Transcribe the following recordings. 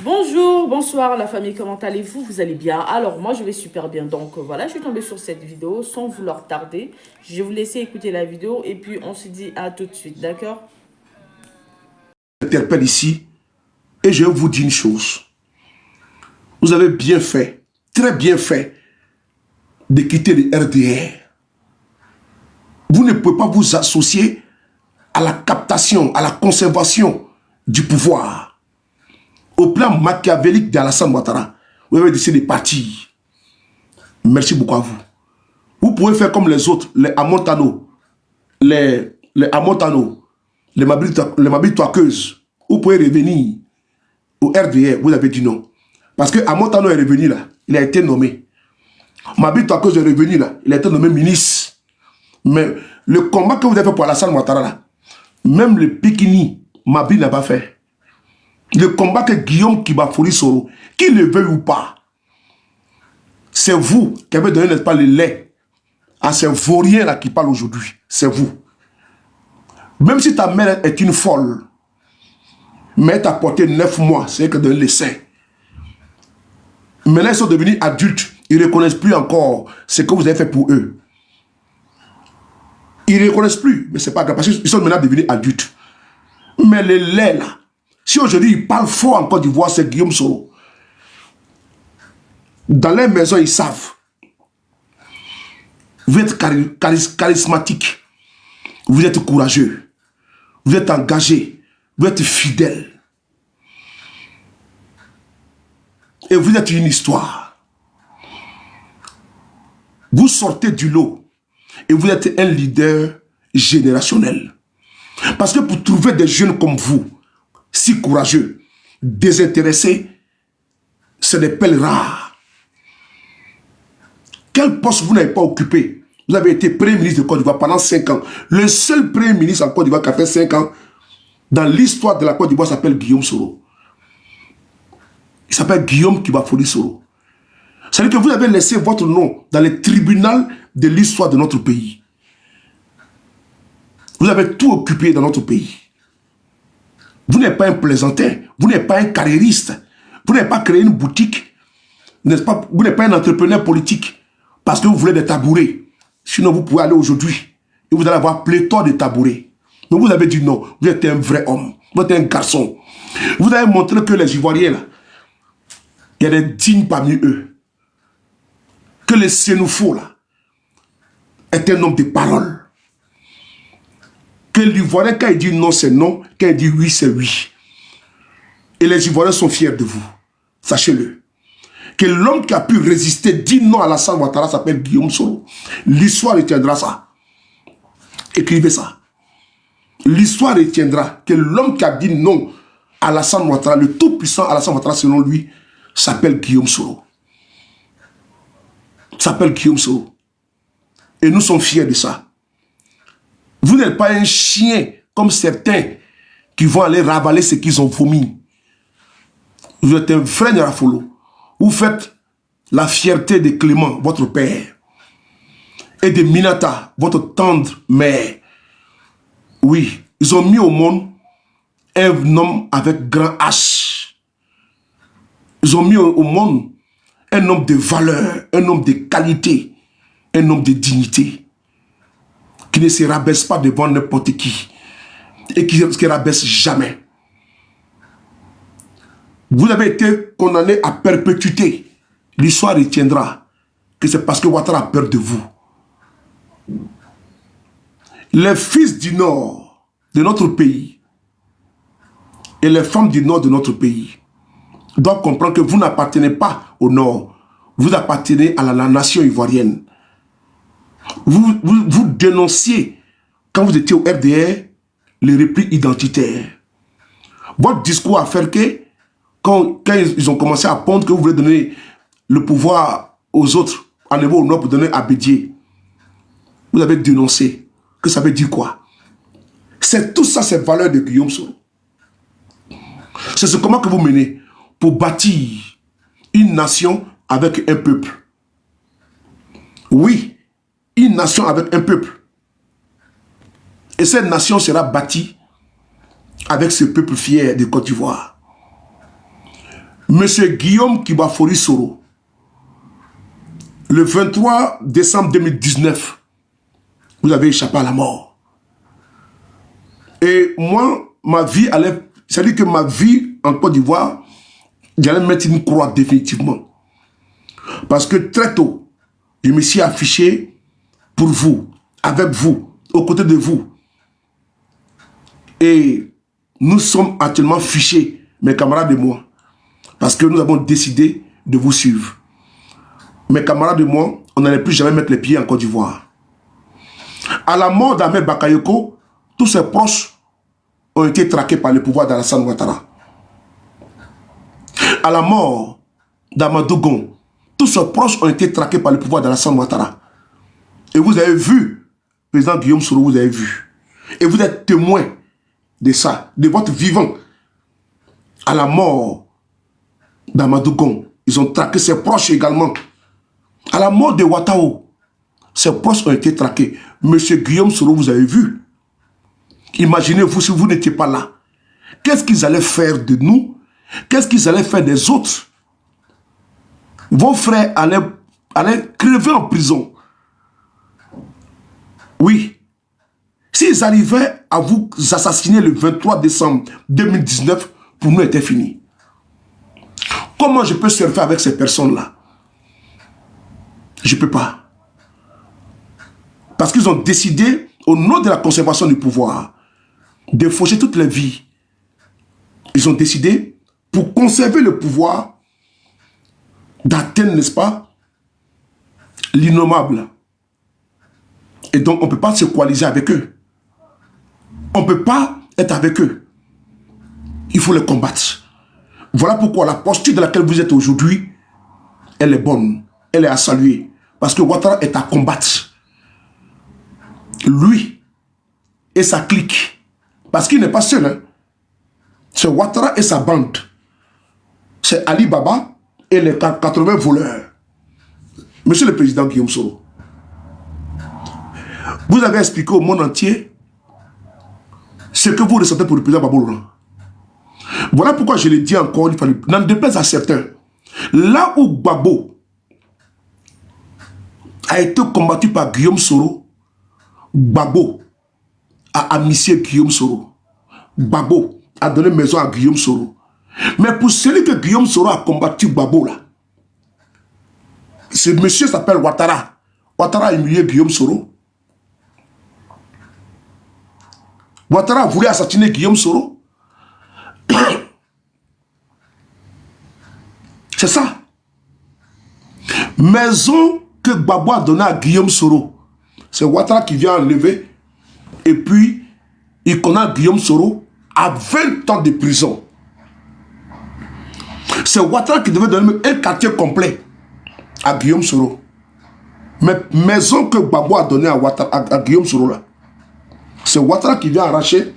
Bonjour, bonsoir la famille, comment allez-vous? Vous allez bien? Alors moi je vais super bien, donc voilà, je suis tombée sur cette vidéo sans vouloir tarder. Je vais vous laisser écouter la vidéo et puis on se dit à tout de suite, d'accord? J'interpelle ici et je vous dis une chose. Vous avez bien fait, très bien fait, de quitter le RDR. Vous ne pouvez pas vous associer à la captation, à la conservation du pouvoir. Au plan machiavélique d'Alassane Ouattara, vous avez décidé de partir. Merci beaucoup à vous. Vous pouvez faire comme les autres, les Amontano, les Amontano, les Mabili Toakeuses. Vous pouvez revenir au RDR. Vous avez dit non. Parce que Amontano est revenu là, il a été nommé. Mabili Toakeuse est revenu là, il a été nommé ministre. Mais le combat que vous avez fait pour Alassane Ouattara là, même le Pikini, Mabili n'a pas fait. Le combat que Guillaume Kibafoli Soro, qu'il le veuille ou pas, c'est vous qui avez donné, n'est-ce pas, le lait à ces vauriens là qui parlent aujourd'hui. C'est vous. Même si ta mère est une folle, mais elle t'a porté 9 mois, c'est elle qui a donné le sein. Maintenant, ils sont devenus adultes. Ils ne reconnaissent plus encore ce que vous avez fait pour eux. Ils ne reconnaissent plus, mais ce n'est pas grave, parce qu'ils sont maintenant devenus adultes. Mais le lait là, si aujourd'hui ils parlent fort en Côte d'Ivoire, c'est Guillaume Soro. Dans les maisons, ils savent. Vous êtes charismatique. Vous êtes courageux. Vous êtes engagé. Vous êtes fidèle. Et vous êtes une histoire. Vous sortez du lot. Et vous êtes un leader générationnel. Parce que pour trouver des jeunes comme vous, si courageux, désintéressés, c'est des pelles rares. Quel poste vous n'avez pas occupé? Vous avez été Premier ministre de Côte d'Ivoire pendant 5 ans. Le seul Premier ministre en Côte d'Ivoire qui a fait 5 ans dans l'histoire de la Côte d'Ivoire s'appelle Guillaume Soro. Il s'appelle Guillaume Kibafoli Soro. C'est-à-dire que vous avez laissé votre nom dans les tribunaux de l'histoire de notre pays. Vous avez tout occupé dans notre pays. Vous n'êtes pas un plaisantin, vous n'êtes pas un carriériste, vous n'avez pas créé une boutique, n'est-ce pas? Vous n'êtes pas un entrepreneur politique parce que vous voulez des tabourets. Sinon, vous pouvez aller aujourd'hui et vous allez avoir pléthore de tabourets. Mais vous avez dit non, vous êtes un vrai homme, vous êtes un garçon. Vous avez montré que les Ivoiriens, là, il y a des dignes parmi eux. Que le Sénoufo, là, est un homme de parole. Que l'Ivoirien, quand il dit non, c'est non. Quand il dit oui, c'est oui. Et les Ivoiriens sont fiers de vous. Sachez-le. Que l'homme qui a pu résister, dit non à Alassane Ouattara, s'appelle Guillaume Soro. L'histoire retiendra ça. Écrivez ça. L'histoire retiendra que l'homme qui a dit non à Alassane Ouattara, le tout-puissant Alassane Ouattara, selon lui, s'appelle Guillaume Soro. S'appelle Guillaume Soro. Et nous sommes fiers de ça. Vous n'êtes pas un chien comme certains qui vont aller ravaler ce qu'ils ont vomi. Vous êtes un vrai Nyarafolo. Vous faites la fierté de Clément, votre père, et de Minata, votre tendre mère. Oui, ils ont mis au monde un homme avec grand H. Ils ont mis au monde un homme de valeur, un homme de qualité, un homme de dignité, qui ne se rabaisse pas devant n'importe qui et qui ne se rabaisse jamais. Vous avez été condamné à perpétuité. L'histoire retiendra que c'est parce que Ouattara a peur de vous. Les fils du Nord de notre pays et les femmes du Nord de notre pays doivent comprendre que vous n'appartenez pas au Nord. Vous appartenez à la nation ivoirienne. Vous dénonciez, quand vous étiez au RDR, le repli identitaire. Votre discours a fait que, quand ils ont commencé à pondre que vous voulez donner le pouvoir aux autres, à niveau au Nord pour donner à Bédier, vous avez dénoncé. Que ça veut dire quoi? C'est tout ça, ces valeurs de Guillaume Soro. C'est ce comment que vous menez pour bâtir une nation avec un peuple. Oui, une nation avec un peuple. Et cette nation sera bâtie avec ce peuple fier de Côte d'Ivoire. Monsieur Guillaume Kibafori Soro, le 23 décembre 2019, vous avez échappé à la mort. Et moi, ma vie allait... C'est-à-dire que ma vie en Côte d'Ivoire, j'allais mettre une croix définitivement. Parce que très tôt, je me suis affiché pour vous, avec vous, aux côtés de vous. Et nous sommes actuellement fichés, mes camarades et moi, parce que nous avons décidé de vous suivre. Mes camarades et moi, on n'allait plus jamais mettre les pieds en Côte d'Ivoire. À la mort d'Ahmed Bakayoko, tous ses proches ont été traqués par le pouvoir d'Alassane Ouattara. À la mort d'Amadou Gon, tous ses proches ont été traqués par le pouvoir d'Alassane Ouattara. Et vous avez vu, président Guillaume Soro, vous avez vu. Et vous êtes témoin de ça, de votre vivant. À la mort d'Amadou Gon, ils ont traqué ses proches également. À la mort de Ouattao, ses proches ont été traqués. Monsieur Guillaume Soro, vous avez vu. Imaginez-vous si vous n'étiez pas là. Qu'est-ce qu'ils allaient faire de nous? Qu'est-ce qu'ils allaient faire des autres? Vos frères allaient crever en prison. Oui. S'ils arrivaient à vous assassiner le 23 décembre 2019, pour nous, était fini. Comment je peux surfer avec ces personnes-là? Je ne peux pas. Parce qu'ils ont décidé, au nom de la conservation du pouvoir, de faucher toutes les vies. Ils ont décidé, pour conserver le pouvoir, d'atteindre, n'est-ce pas, l'innommable. Et donc, on ne peut pas se coaliser avec eux. On ne peut pas être avec eux. Il faut les combattre. Voilà pourquoi la posture de laquelle vous êtes aujourd'hui, elle est bonne. Elle est à saluer. Parce que Ouattara est à combattre. Lui et sa clique. Parce qu'il n'est pas seul. Hein. C'est Ouattara et sa bande. C'est Ali Baba et les 80 voleurs. Monsieur le Président Guillaume Soro, vous avez expliqué au monde entier ce que vous ressentez pour le président Gbagbo Laurent. Voilà pourquoi je l'ai dit encore, il fallait, n'en déplaise à certains. Là où Gbagbo a été combattu par Guillaume Soro, Gbagbo a amnistié Guillaume Soro. Gbagbo a donné maison à Guillaume Soro. Mais pour celui que Guillaume Soro a combattu Gbagbo là, ce monsieur s'appelle Ouattara. Ouattara a humilié Guillaume Soro. Ouattara a voulu assassiner Guillaume Soro. C'est ça. Maison que Gbagbo a donnée à Guillaume Soro. C'est Ouattara qui vient enlever. Et puis, il condamne Guillaume Soro à 20 ans de prison. C'est Ouattara qui devait donner un quartier complet à Guillaume Soro. Mais maison que Gbagbo a donnée à Guillaume Soro là, c'est Ouattara qui vient arracher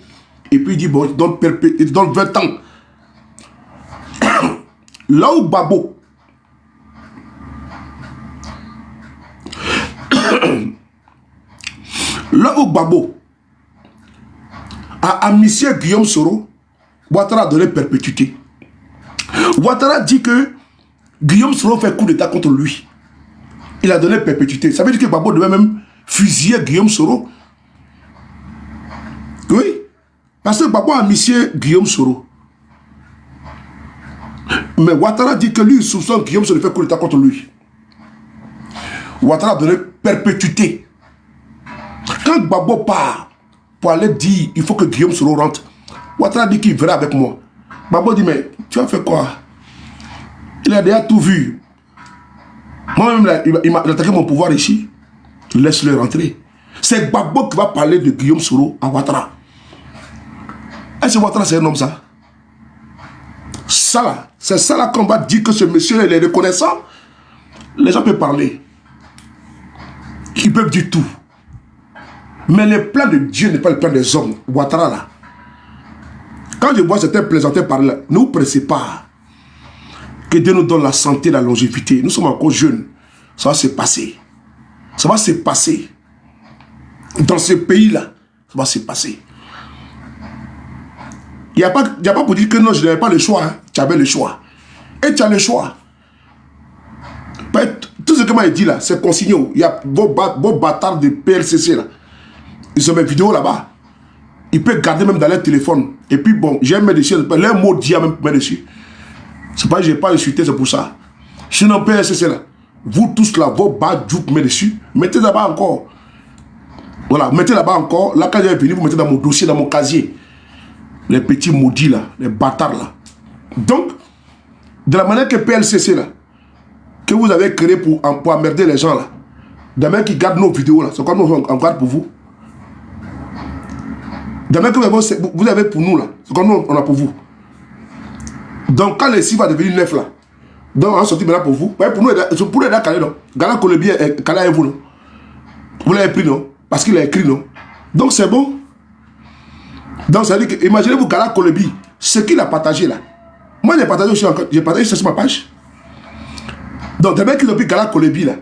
et puis il dit bon, il donne 20 ans. Là où Gbagbo a amnistié Guillaume Soro, Ouattara a donné perpétuité. Ouattara dit que Guillaume Soro fait coup d'état contre lui. Il a donné perpétuité. Ça veut dire que Gbagbo devait même fusiller Guillaume Soro. Oui. Parce que Gbagbo a amnistié Guillaume Soro. Mais Ouattara dit que lui, il soupçonne Guillaume Soro fait coup d'état contre lui. Ouattara a donné perpétuité. Quand Gbagbo part pour aller dire il faut que Guillaume Soro rentre, Ouattara dit qu'il verra avec moi. Gbagbo dit mais tu as fait quoi? Il a déjà tout vu. Moi-même, il m'a attaqué mon pouvoir ici. Laisse-le rentrer. C'est Gbagbo qui va parler de Guillaume Soro à Ouattara. Est-ce que Ouattara c'est un homme ça? Ça là, c'est ça là qu'on va dire que ce monsieur il est reconnaissant. Les gens peuvent parler. Ils peuvent dire tout. Mais le plan de Dieu n'est pas le plan des hommes. Ouattara là. Quand je vois certains plaisanter par là, ne vous pressez pas. Que Dieu nous donne la santé, la longévité. Nous sommes encore jeunes. Ça va se passer. Ça va se passer. Dans ce pays-là, ça va se passer. Il n'y a pas pour dire que non, je n'avais pas le choix. Hein. Tu avais le choix. Et tu as le choix. Tout ce que m'a dit là, c'est consigné. Il y a vos bâtards de PLCC là. Ils ont mes vidéos là-bas. Ils peuvent garder même dans leur téléphone. Et puis bon, j'ai mis dessus, leur mot dit à même mettre dessus. C'est pas que je n'ai pas insulté, c'est pour ça. Sinon, PLCC là, vous tous là, vos bas djouk met dessus, mettez là-bas encore. Voilà, mettez là-bas encore. Là, quand j'ai venu, vous mettez dans mon dossier, dans mon casier. Les petits maudits là, les bâtards là. Donc, de la manière que PLCC là, que vous avez créé pour emmerder les gens là, des mecs qui gardent nos vidéos là, c'est quoi nous on garde pour vous? Des mecs que vous avez pour nous là, c'est quoi nous on a pour vous? Donc, quand les CIF va devenir neuf là, donc on a sorti maintenant pour vous. Ouais, pour nous, pour les calés non. Gala Kolobi est calé avec vous non. Vous l'avez pris non? Parce qu'il a écrit non. Donc c'est bon. Donc ça veut dire que, imaginez-vous Gala Kolobi, ce qu'il a partagé là. Moi j'ai partagé aussi encore, j'ai partagé ça sur ma page. Donc des mecs qui ont pris Gala Kolobi là,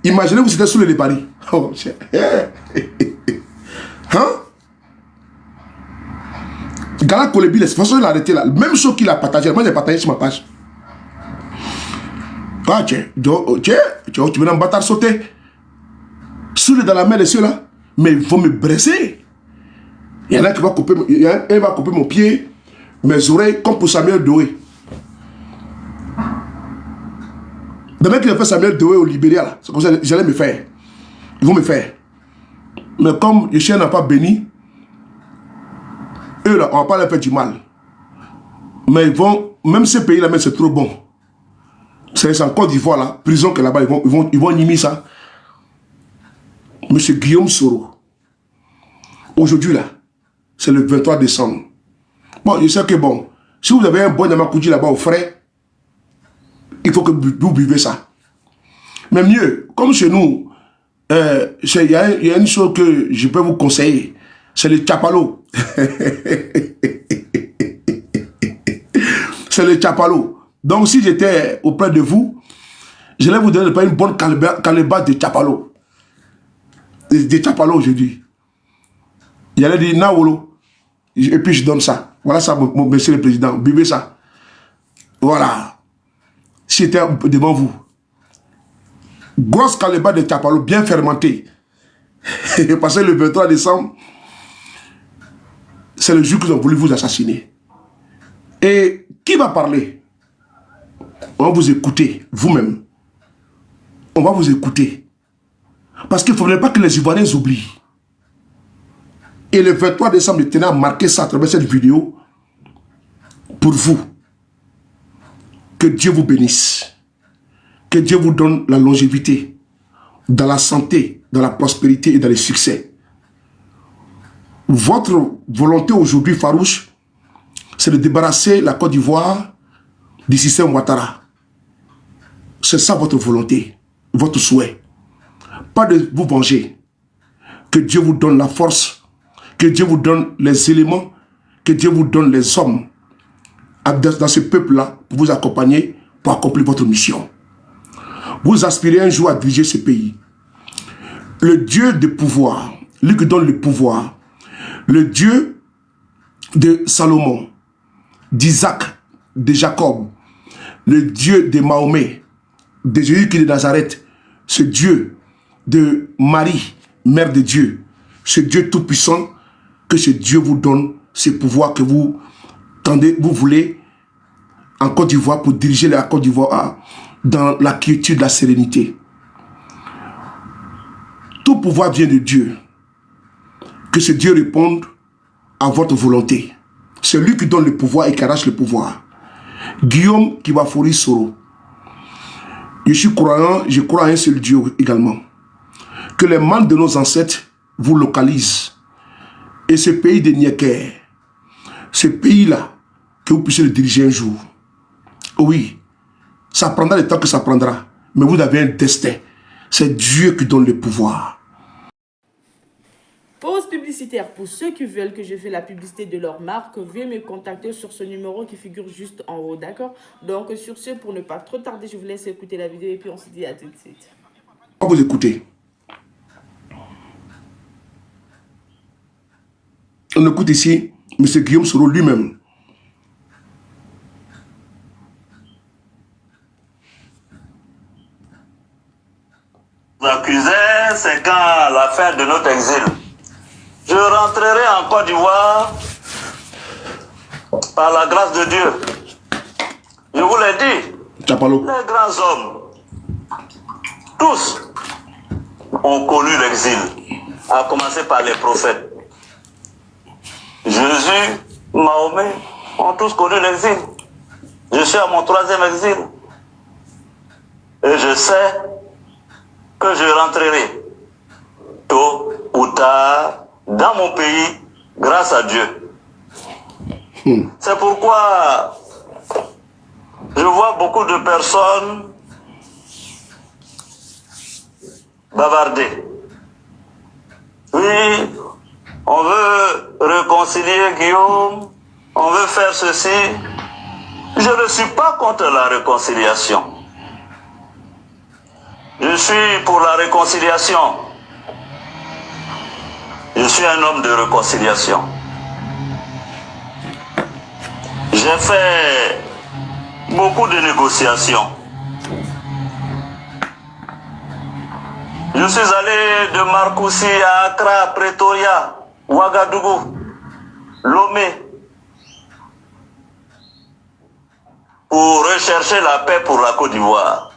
imaginez-vous c'était sous le Paris. Oh, hein? Gala Kolobi, c'est façon il a arrêté là. Même chose qu'il a partagé, moi j'ai partagé sur ma page. Ah tiens, tu veux un bâtard sauter sous dans la mer de ceux-là, mais ils vont me blesser. Il y en a qui va couper, un va couper mon pied, mes oreilles, comme pour Samuel Doé. Les mecs qui ont fait Samuel Doé au Libéria, c'est comme ça j'allais me faire. Ils vont me faire. Mais comme le chien n'a pas béni, eux là, on va pas leur faire du mal. Mais ils vont, même ces pays-là, mais c'est trop bon. C'est en Côte d'Ivoire là, prison que là-bas, ils vont nimer ça. Monsieur Guillaume Soro. Aujourd'hui là, c'est le 23 décembre. Bon, je sais que bon, si vous avez un bon Yamakoudi là-bas au frais, il faut que vous buvez ça. Mais mieux, comme chez nous, il y a une chose que je peux vous conseiller, c'est le chapalo. C'est le chapalo. Donc si j'étais auprès de vous, je vais vous donner une bonne calebasse de chapalo. De chapalo aujourd'hui. Il allait dire Naolo. Et puis je donne ça. Voilà ça, mon monsieur le président. Buvez ça. Voilà. Si j'étais devant vous. Grosse calebasse de chapalo bien fermentée. Parce que le 23 décembre, c'est le jour qu'ils ont voulu vous assassiner. Et qui va parler? On va vous écouter, vous-même. On va vous écouter. Parce qu'il ne faudrait pas que les Ivoiriens oublient. Et le 23 décembre, je tenais à marquer ça à travers cette vidéo pour vous. Que Dieu vous bénisse. Que Dieu vous donne la longévité, dans la santé, dans la prospérité et dans le succès. Votre volonté aujourd'hui, Farouche, c'est de débarrasser la Côte d'Ivoire du système Ouattara. C'est ça votre volonté, votre souhait. Pas de vous venger. Que Dieu vous donne la force, que Dieu vous donne les éléments, que Dieu vous donne les hommes dans ce peuple-là pour vous accompagner, pour accomplir votre mission. Vous aspirez un jour à diriger ce pays. Le Dieu de pouvoir, lui qui donne le pouvoir, le Dieu de Salomon, d'Isaac, de Jacob, le Dieu de Mahomet, de Jésus qui est de Nazareth, ce Dieu de Marie, mère de Dieu, ce Dieu tout-puissant, que ce Dieu vous donne ce pouvoir que vous tendez, vous voulez en Côte d'Ivoire pour diriger la Côte d'Ivoire dans la quiétude, la sérénité. Tout pouvoir vient de Dieu. Que ce Dieu réponde à votre volonté. C'est lui qui donne le pouvoir et qui arrache le pouvoir. Guillaume Kibafori Soro. Je suis croyant, je crois à un seul Dieu également. Que les mains de nos ancêtres vous localisent. Et ce pays de Nieker, ce pays-là, que vous puissiez le diriger un jour. Oui, ça prendra le temps que ça prendra. Mais vous avez un destin. C'est Dieu qui donne le pouvoir. Pause publicitaire. Pour ceux qui veulent que je fasse la publicité de leur marque, veuillez me contacter sur ce numéro qui figure juste en haut, d'accord? Donc sur ce, pour ne pas trop tarder, je vous laisse écouter la vidéo et puis on se dit à tout de suite. On va vous écouter. On écoute ici M. Guillaume Soro lui-même. Accusé, c'est quand la fin de notre exil. Je rentrerai en Côte d'Ivoire par la grâce de Dieu. Je vous l'ai dit, Chapalo. les grands hommes, tous ont connu l'exil, à commencer par les prophètes. Jésus, Mahomet ont tous connu l'exil. Je suis à mon 3e exil. Et je sais que je rentrerai tôt ou tard dans mon pays grâce à Dieu. C'est pourquoi je vois beaucoup de personnes bavarder. Oui, on veut réconcilier Guillaume, on veut faire ceci. Je ne suis pas contre la réconciliation. Je suis pour la réconciliation. Je suis un homme de réconciliation. J'ai fait beaucoup de négociations. Je suis allé de Marcoussis à Accra, Pretoria, Ouagadougou, Lomé, pour rechercher la paix pour la Côte d'Ivoire.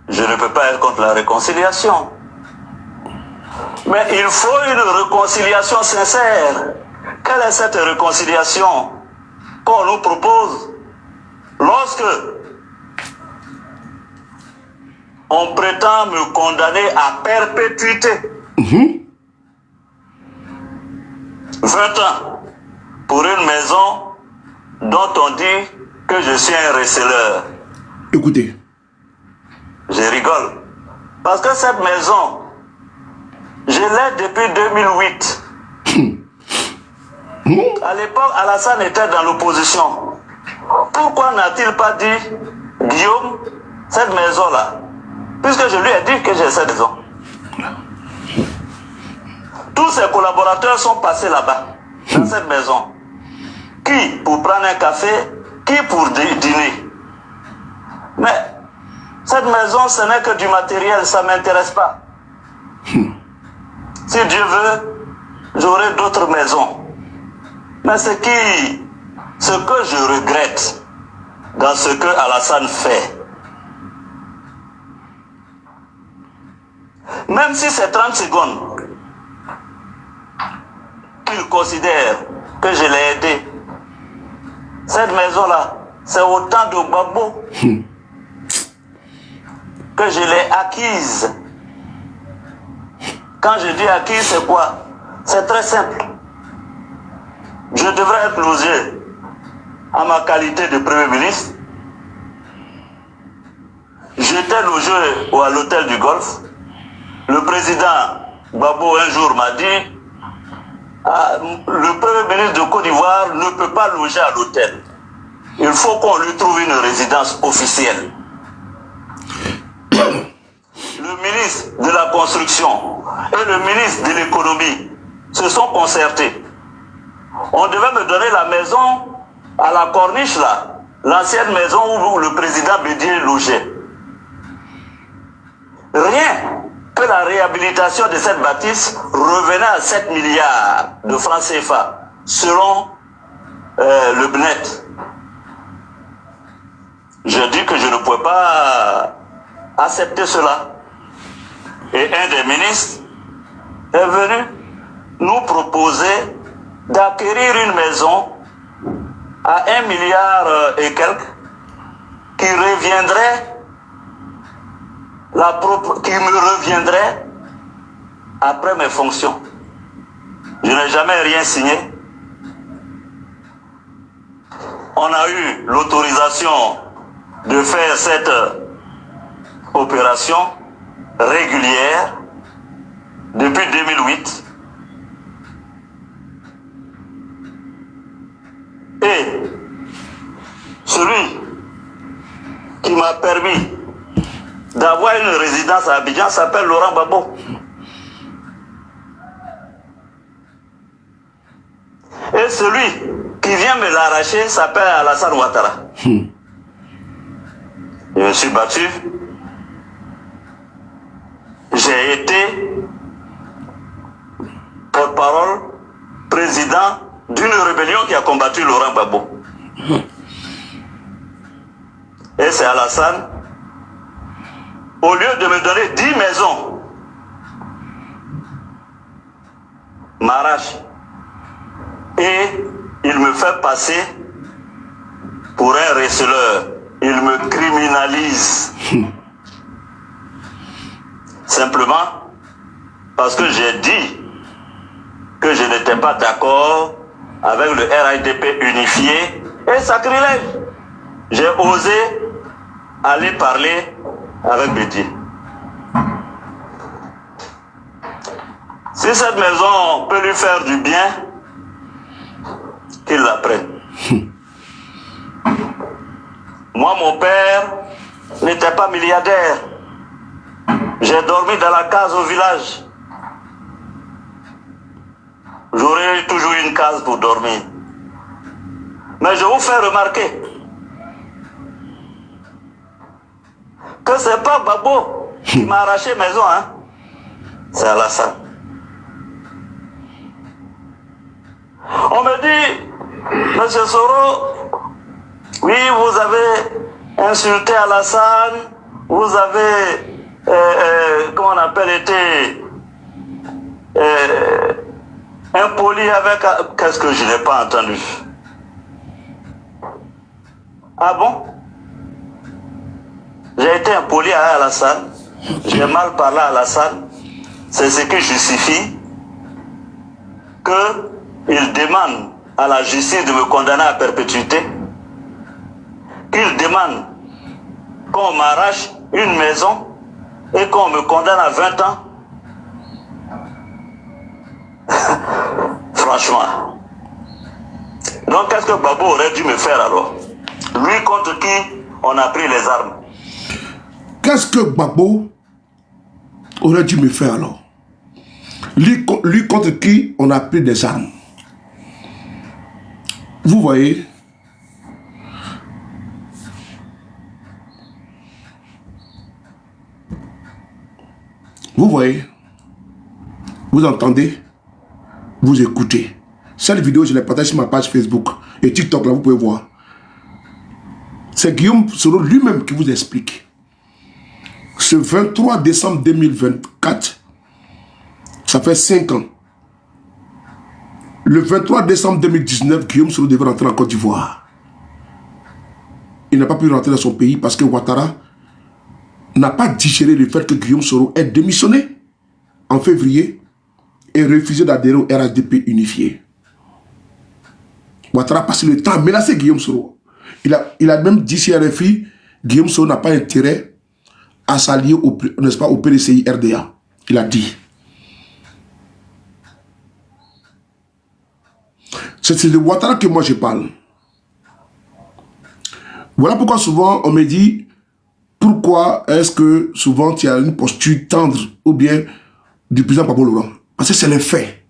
Je ne peux pas être contre la réconciliation. Mais il faut une réconciliation sincère. Quelle est cette réconciliation qu'on nous propose lorsque on prétend me condamner à perpétuité? 20 ans pour une maison dont on dit que je suis un receleur. Écoutez. Je rigole. Parce que cette maison, je l'ai depuis 2008. À l'époque, Alassane était dans l'opposition. Pourquoi n'a-t-il pas dit, Guillaume, cette maison-là, puisque je lui ai dit que j'ai cette maison. Tous ses collaborateurs sont passés là-bas, dans cette maison. Qui pour prendre un café, qui pour dîner. Mais cette maison, ce n'est que du matériel, ça ne m'intéresse pas. Si Dieu veut, j'aurai d'autres maisons. Mais ce que je regrette dans ce que Alassane fait, même si c'est 30 secondes qu'il considère que je l'ai aidé, cette maison-là, c'est autant de Gbagbo que je l'ai acquise. Quand je dis acquise, c'est quoi? C'est très simple. Je devrais être logé à ma qualité de Premier ministre. J'étais logé à l'hôtel du Golfe. Le président Gbagbo un jour m'a dit le Premier ministre de Côte d'Ivoire ne peut pas loger à l'hôtel. Il faut qu'on lui trouve une résidence officielle. Le ministre de la Construction et le ministre de l'Économie se sont concertés. On devait me donner la maison à la Corniche, là, l'ancienne maison où le président Bédier logeait. Rien que la réhabilitation de cette bâtisse revenait à 7 milliards de francs CFA, selon le BNET. Je dis que je ne pouvais pas accepter cela. Et un des ministres est venu nous proposer d'acquérir une maison à 1 milliard et quelques qui me reviendrait après mes fonctions. Je n'ai jamais rien signé. On a eu l'autorisation de faire cette opération régulière depuis 2008. Et celui qui m'a permis d'avoir une résidence à Abidjan s'appelle Laurent Gbagbo. Et celui qui vient me l'arracher s'appelle Alassane Ouattara. Je me suis battu. J'ai été porte-parole, président d'une rébellion qui a combattu Laurent Gbagbo. Et c'est Alassane, au lieu de me donner 10 maisons, m'arrache. Et il me fait passer pour un receleur. Il me criminalise. Simplement parce que j'ai dit que je n'étais pas d'accord avec le RHDP unifié et sacrilège. J'ai osé aller parler avec Bédier. Si cette maison peut lui faire du bien, qu'il la prenne. Moi, mon père n'était pas milliardaire. J'ai dormi dans la case au village. J'aurais toujours une case pour dormir. Mais je vous fais remarquer que c'est pas Gbagbo qui m'a arraché maison, hein. C'est Alassane. On me dit, Monsieur Soro, oui, vous avez insulté Alassane, vous avez, comment on appelle, été impoli avec... Qu'est-ce que je n'ai pas entendu? Ah bon? J'ai été impoli à Alassane, j'ai mal parlé à Alassane, c'est ce qui justifie qu'il demande à la justice de me condamner à perpétuité, qu'il demande qu'on m'arrache une maison et qu'on me condamne à 20 ans. Franchement. Donc qu'est-ce que Gbagbo aurait dû me faire alors? Lui contre qui on a pris les armes. Qu'est-ce que Gbagbo aurait dû me faire alors? Lui contre qui on a pris des armes. Vous voyez? Vous voyez? Vous entendez? Vous écoutez. Cette vidéo, je l'ai partagée sur ma page Facebook et TikTok, là, vous pouvez voir. C'est Guillaume Soro lui-même qui vous explique. Ce 23 décembre 2024, ça fait 5 ans. Le 23 décembre 2019, Guillaume Soro devait rentrer en Côte d'Ivoire. Il n'a pas pu rentrer dans son pays parce que Ouattara n'a pas digéré le fait que Guillaume Soro ait démissionné en février et refusé d'adhérer au RHDP unifié. Ouattara a passé le temps à menacer Guillaume Soro. Il a même dit chez RFI, Guillaume Soro n'a pas intérêt à s'allier au PDCI RDA. Il a dit. C'est de Ouattara que moi je parle. Voilà pourquoi souvent on me dit, pourquoi est-ce que souvent tu as une posture tendre ou bien du président Gbagbo Laurent? Parce que c'est les faits.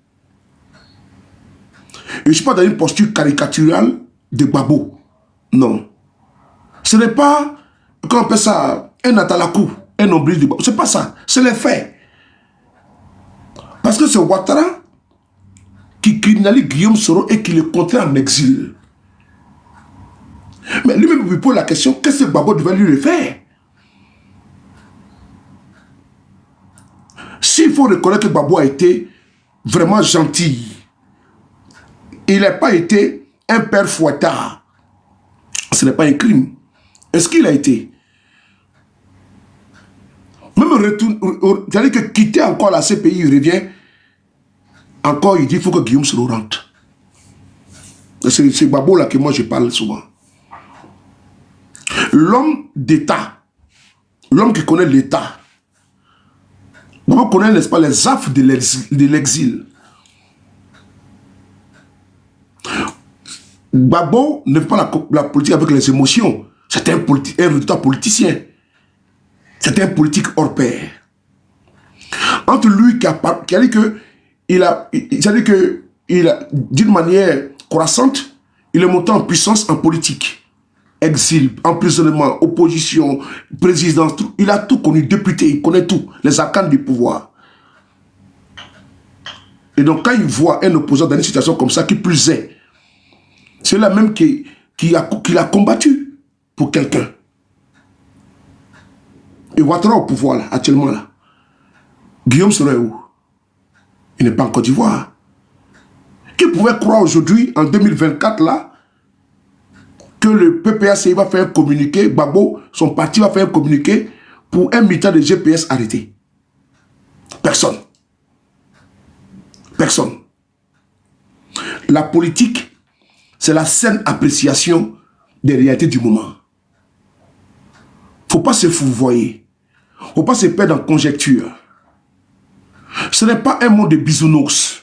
Et je ne suis pas dans une posture caricaturale de Gbagbo. Non. Ce n'est pas, quand on appelle ça, un atalakou, un nombril de Gbagbo. Ce n'est pas ça. C'est les faits. Parce que c'est Ouattara qui criminalise Guillaume Soro et qui le contraint en exil. Mais lui-même lui pose la question, qu'est-ce que Gbagbo devait lui le faire? S'il faut reconnaître que Gbagbo a été vraiment gentil, il n'a pas été un père fouettard. Ce n'est pas un crime. Est-ce qu'il a été? Même retour, c'est-à-dire que quitter encore la CPI, il revient. Encore, il dit qu'il faut que Guillaume Soro rentre. C'est Gbagbo là que moi je parle souvent. L'homme d'État, l'homme qui connaît l'État, Gbagbo connaît, n'est-ce pas, les affres de l'exil. Gbagbo ne fait pas la politique avec les émotions. C'est un résultat politicien. C'est un politique hors pair. Entre lui qui a dit que d'une manière croissante, il est monté en puissance en politique. Exil, emprisonnement, opposition, présidence, tout. Il a tout connu, député, il connaît tout, les arcanes du pouvoir. Et donc quand il voit un opposant dans une situation comme ça, qui plus est, c'est là même qui l'a combattu pour quelqu'un. Et Ouattara au pouvoir là, actuellement là. Guillaume Soro est où? Il n'est pas en Côte d'Ivoire. Qui pouvait croire aujourd'hui, en 2024 là, que le PPACI va faire un communiqué, Gbagbo, son parti va faire un communiqué pour un militant de GPS arrêté? Personne. Personne. La politique, c'est la saine appréciation des réalités du moment. Il ne faut pas se fourvoyer. Il ne faut pas se perdre en conjecture. Ce n'est pas un monde de bisounours.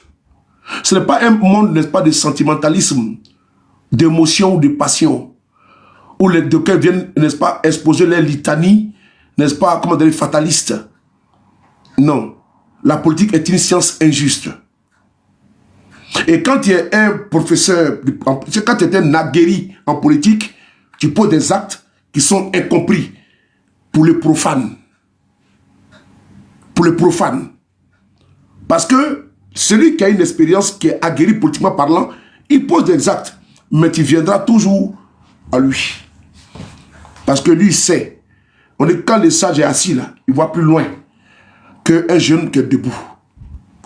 Ce n'est pas un monde, n'est-ce pas, de sentimentalisme, d'émotion ou de passion, où les deux cœurs viennent, n'est-ce pas, exposer les litanies, n'est-ce pas, comment dire, fatalistes. Non. La politique est une science injuste. Et quand tu es un professeur, quand tu es un aguerri en politique, tu poses des actes qui sont incompris pour les profanes. Pour les profanes. Parce que celui qui a une expérience, qui est aguerri politiquement parlant, il pose des actes, mais tu viendras toujours à lui. Parce que lui, il sait. Quand le sage est assis là, il voit plus loin qu'un jeune qui est debout.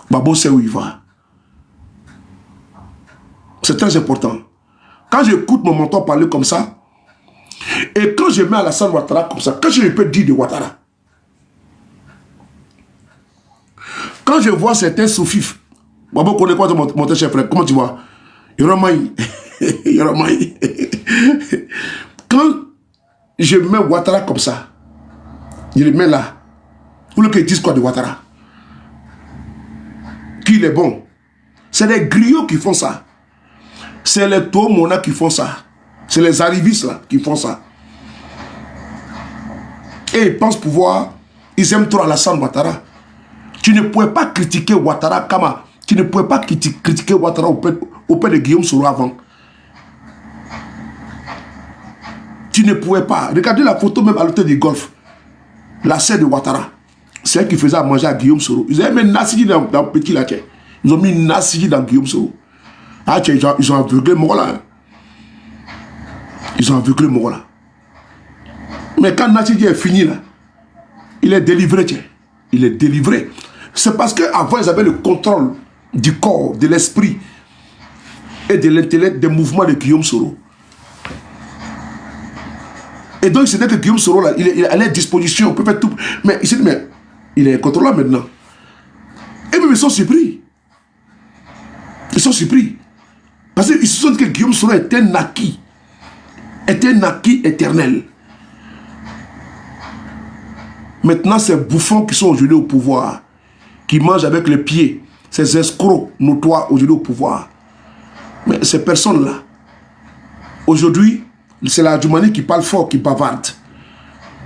Babo sait où il va. C'est très important. Quand j'écoute mon mentor parler comme ça, et quand je mets Alassane Ouattara comme ça, qu'est-ce que je peux dire de Ouattara? Quand je vois certains soufifs, Babo connaît quoi mon chef frère? Comment tu vois? Yoramaï. Yoramaï. Quand je mets Ouattara comme ça, je le mets là, vous voulez qu'ils disent quoi de Ouattara? Qu'il est bon. C'est les griots qui font ça. C'est les Tomona qui font ça. C'est les arrivistes là qui font ça. Et ils pensent pouvoir. Ils aiment trop Alassane Ouattara. Tu ne pouvais pas critiquer Ouattara Kama. Tu ne pouvais pas critiquer Ouattara auprès de Guillaume Soro avant. Tu ne pouvais pas. Regardez la photo même à l'hôtel du Golfe. La sœur de Ouattara. C'est elle qui faisait à manger à Guillaume Soro. Ils avaient mis Nassidi dans le petit là. Ils ont mis Nassidi dans Guillaume Soro. Ah, ils ont aveuglé Morola. Hein. Ils ont aveuglé Morola. Mais quand Nassidi est fini là, il est délivré. Tiens. Il est délivré. C'est parce qu'avant, ils avaient le contrôle du corps, de l'esprit et de l'intellect des mouvements de Guillaume Soro. Et donc, c'était que Guillaume Soro, là, il a la disposition, on peut faire tout. Mais il s'est dit, mais il est incontrôlable maintenant. Et même ils sont surpris. Ils sont surpris. Parce qu'ils se sont dit que Guillaume Soro est un acquis. Est un acquis éternel. Maintenant, ces bouffons qui sont aujourd'hui au pouvoir, qui mangent avec les pieds, ces escrocs notoires aujourd'hui au pouvoir. Mais ces personnes-là, aujourd'hui, c'est la Djoumani qui parle fort, qui bavarde.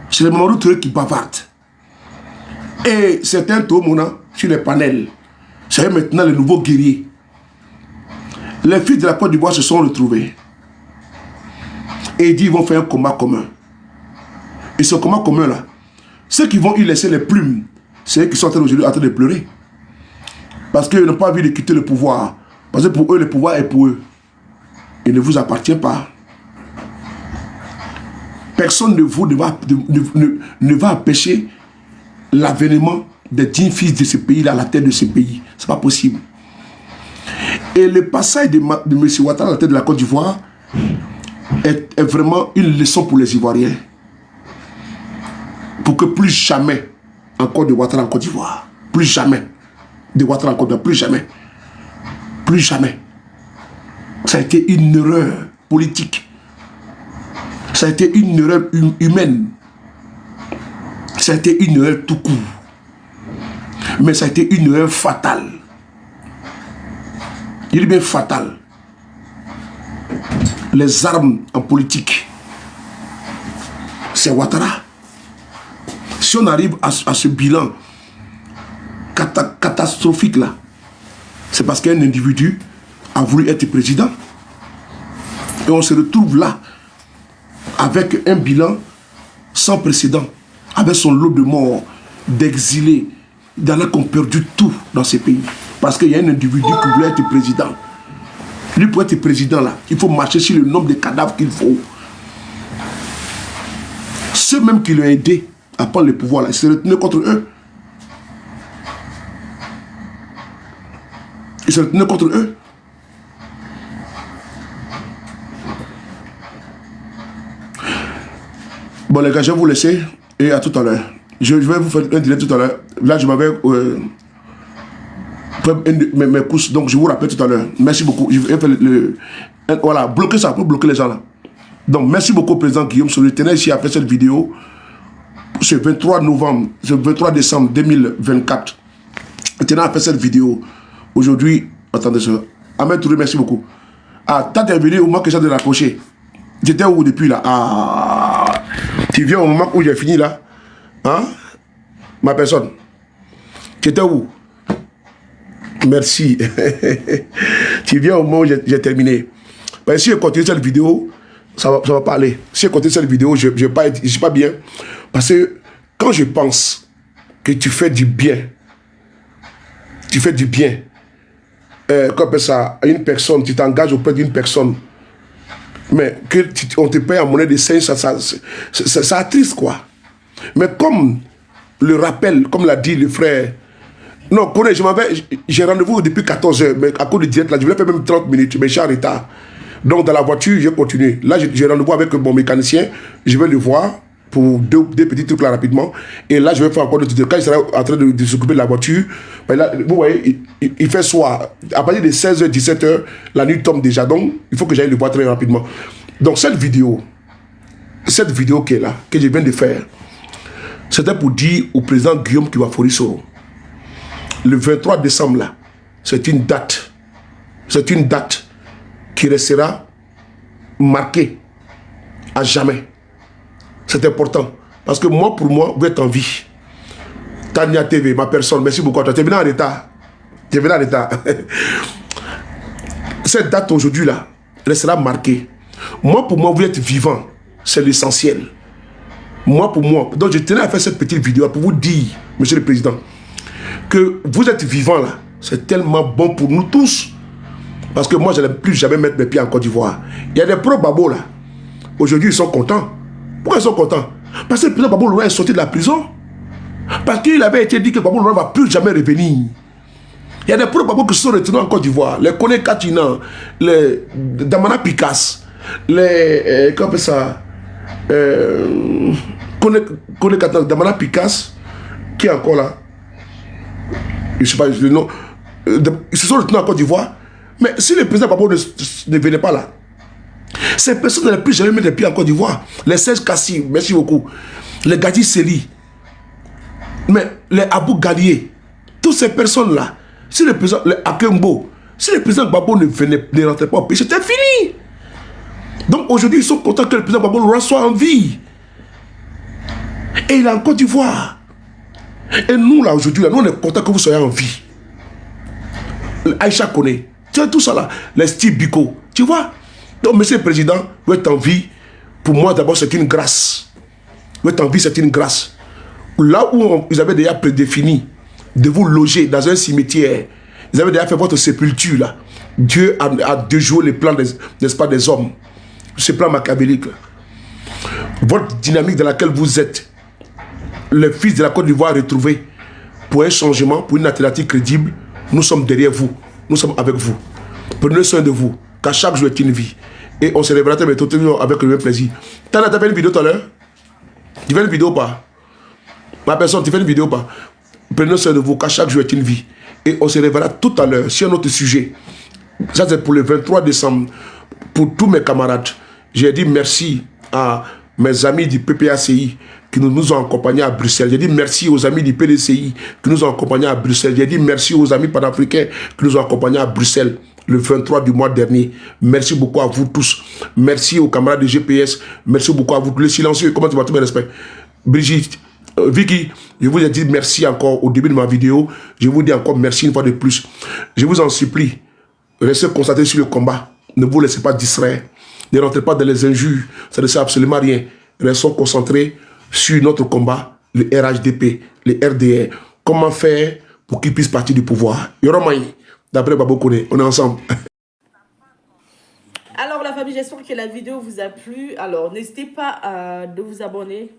C'est le Mamadou Touré qui bavarde. Et certains Tomona sur les panels. C'est maintenant les nouveaux guerriers. Les fils de la Côte d'Ivoire se sont retrouvés. Et ils disent qu'ils vont faire un combat commun. Et ce combat commun-là, ceux qui vont y laisser les plumes, c'est eux qui sont aujourd'hui en train de pleurer. Parce qu'ils n'ont pas envie de quitter le pouvoir. Parce que pour eux, le pouvoir est pour eux. Il ne vous appartient pas. Personne de vous ne va empêcher l'avènement des 10 fils de ce pays-là à la tête de ce pays. Ce n'est pas possible. Et le passage de M. Ouattara à la tête de la Côte d'Ivoire est vraiment une leçon pour les Ivoiriens. Pour que plus jamais encore de Ouattara en Côte d'Ivoire. Plus jamais de Ouattara en Côte d'Ivoire. Plus jamais. Plus jamais. Ça a été une erreur politique. Ça a été une erreur humaine. Ça a été une erreur tout court. Mais ça a été une erreur fatale. Il est bien fatal. Les armes en politique, c'est Ouattara. si on arrive à ce bilan catastrophique là, c'est parce qu'un individu a voulu être président. Et on se retrouve là, avec un bilan sans précédent, avec son lot de morts, d'exilés, d'en qui ont perdu tout dans ces pays. Parce qu'il y a un individu qui voulait être président. Lui, pour être président là, il faut marcher sur le nombre de cadavres qu'il faut. Ceux même qui l'ont aidé à prendre le pouvoir là, ils se retenaient contre eux. Ils se retenaient contre eux. Bon les gars, je vais vous laisser et à tout à l'heure. Je vais vous faire un direct tout à l'heure. Là, je m'avais mes courses, donc je vous rappelle tout à l'heure. Merci beaucoup. Je vais faire voilà, bloquer ça pour bloquer les gens là. Donc merci beaucoup président Guillaume Soro. Je tenais ici à faire cette vidéo ce 23 novembre, ce 23 décembre 2024. Je tenais à faire cette vidéo aujourd'hui. Attendez ça. Ahmed Touré, merci beaucoup. Ah, t'as intervenu au moment que j'ai de raccrocher. J'étais où depuis là? Ah, tu viens au moment où j'ai fini là? Hein? Ma personne. Tu étais où? Merci. Tu viens au moment où j'ai terminé. Ben, si je continue cette vidéo, ça va pas aller. Si je continue cette vidéo, je ne suis pas bien. Parce que quand je pense que tu fais du bien, comme ça, à une personne, tu t'engages auprès d'une personne, mais qu'on te paye en monnaie de 5, ça attriste quoi. Mais comme le rappel, comme l'a dit le frère, non, j'ai rendez-vous depuis 14h, mais à cause du direct, là, je voulais faire même 30 minutes, mais je suis en retard. Donc dans la voiture, j'ai continué. Là, j'ai rendez-vous avec mon mécanicien, je vais le voir pour deux petits trucs là rapidement. Et là, je vais faire encore des trucs. Quand il sera en train de s'occuper de la voiture, ben là, vous voyez, il fait soir. À partir de 16h, 17h, la nuit tombe déjà. Donc, il faut que j'aille le voir très rapidement. Donc, cette vidéo qui est là, que je viens de faire, c'était pour dire au président Guillaume Kiwafori Soro, le 23 décembre là, c'est une date qui restera marquée à jamais. C'est important. Parce que moi, pour moi, vous êtes en vie. Tania TV, ma personne, merci beaucoup à toi. Tu es venu en retard. Cette date aujourd'hui là, restera marquée. Moi, pour moi, vous êtes vivant. C'est l'essentiel. Moi, pour moi. Donc, je tenais à faire cette petite vidéo pour vous dire, monsieur le président, que vous êtes vivant là. C'est tellement bon pour nous tous. Parce que moi, je n'aime plus jamais mettre mes pieds en Côte d'Ivoire. Il y a des pro-babos là. Aujourd'hui, ils sont contents. Pourquoi ils sont contents? Parce que le président Babou Laurent est sorti de la prison. Parce qu'il avait été dit que Babou Laurent ne va plus jamais revenir. Il y a des pro-babos qui sont retenus en Côte d'Ivoire. Les Kone Katinan, les Damana Picasse, les... comment on appelle ça? Kone Katinan, Damana Picasse, qui est encore là? Je ne sais pas le nom. Ils se sont retenus en Côte d'Ivoire. Mais si le président Babou ne venait pas là, ces personnes n'allaient plus jamais mettre les pieds en Côte d'Ivoire. Les Serge Kassi, merci beaucoup. Les Gadi Seli, mais les Abou Galié, toutes ces personnes-là, si le président, les Akembo, si le président Gbagbo ne rentrait pas au pays, c'était fini. Donc aujourd'hui, ils sont contents que le président Gbagbo Laurent soit en vie. Et il est en Côte d'Ivoire. Et nous, là, aujourd'hui, nous, on est contents que vous soyez en vie. Aïcha Kone, tu vois tout ça là, les Steve Biko, tu vois. Donc, monsieur le président, vous êtes en vie. Pour moi, d'abord, c'est une grâce. Vous êtes en vie, c'est une grâce. Là où ils avaient déjà prédéfini de vous loger dans un cimetière, ils avaient déjà fait votre sépulture là. Dieu a déjoué les plans, n'est-ce pas, des hommes. Ce plan machiavélique. Votre dynamique dans laquelle vous êtes, les fils de la Côte d'Ivoire retrouvés pour un changement, pour une alternative crédible, nous sommes derrière vous. Nous sommes avec vous. Prenez soin de vous. Qu'à chaque jour est une vie. Et on se lèvera avec le même plaisir. T'as fait une vidéo tout à l'heure? Tu fais une vidéo ou pas? Ma personne, tu fais une vidéo ou pas? Prenez soin de vous, qu'à chaque jour est une vie. Et on se lèvera tout à l'heure sur un autre sujet. Ça, c'est pour le 23 décembre. Pour tous mes camarades, j'ai dit merci à mes amis du PPACI qui nous ont accompagnés à Bruxelles. J'ai dit merci aux amis du PDCI qui nous ont accompagnés à Bruxelles. J'ai dit merci aux amis panafricains qui nous ont accompagnés à Bruxelles le 23 du mois dernier. Merci beaucoup à vous tous. Merci aux camarades de GPS. Merci beaucoup à vous. Les silencieux, comment tu vas tout mes respects? Brigitte, Vicky, je vous ai dit merci encore au début de ma vidéo. Je vous dis encore merci une fois de plus. Je vous en supplie, restez concentrés sur le combat. Ne vous laissez pas distraire. Ne rentrez pas dans les injures. Ça ne sert absolument à rien. Restons concentrés sur notre combat, le RHDP, le RDR. Comment faire pour qu'ils puissent partir du pouvoir. Yoromai, d'après Babo Kone, on est ensemble. Alors la famille, j'espère que la vidéo vous a plu. Alors n'hésitez pas à de vous abonner.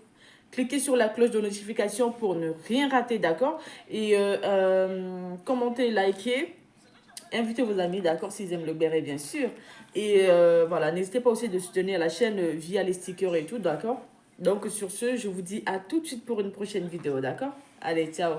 Cliquez sur la cloche de notification pour ne rien rater, d'accord? Et commentez, likez. Invitez vos amis, d'accord, s'ils aiment le béret, bien sûr. Et voilà, n'hésitez pas aussi de soutenir la chaîne via les stickers et tout, d'accord? Donc sur ce, je vous dis à tout de suite pour une prochaine vidéo, d'accord? Allez, ciao!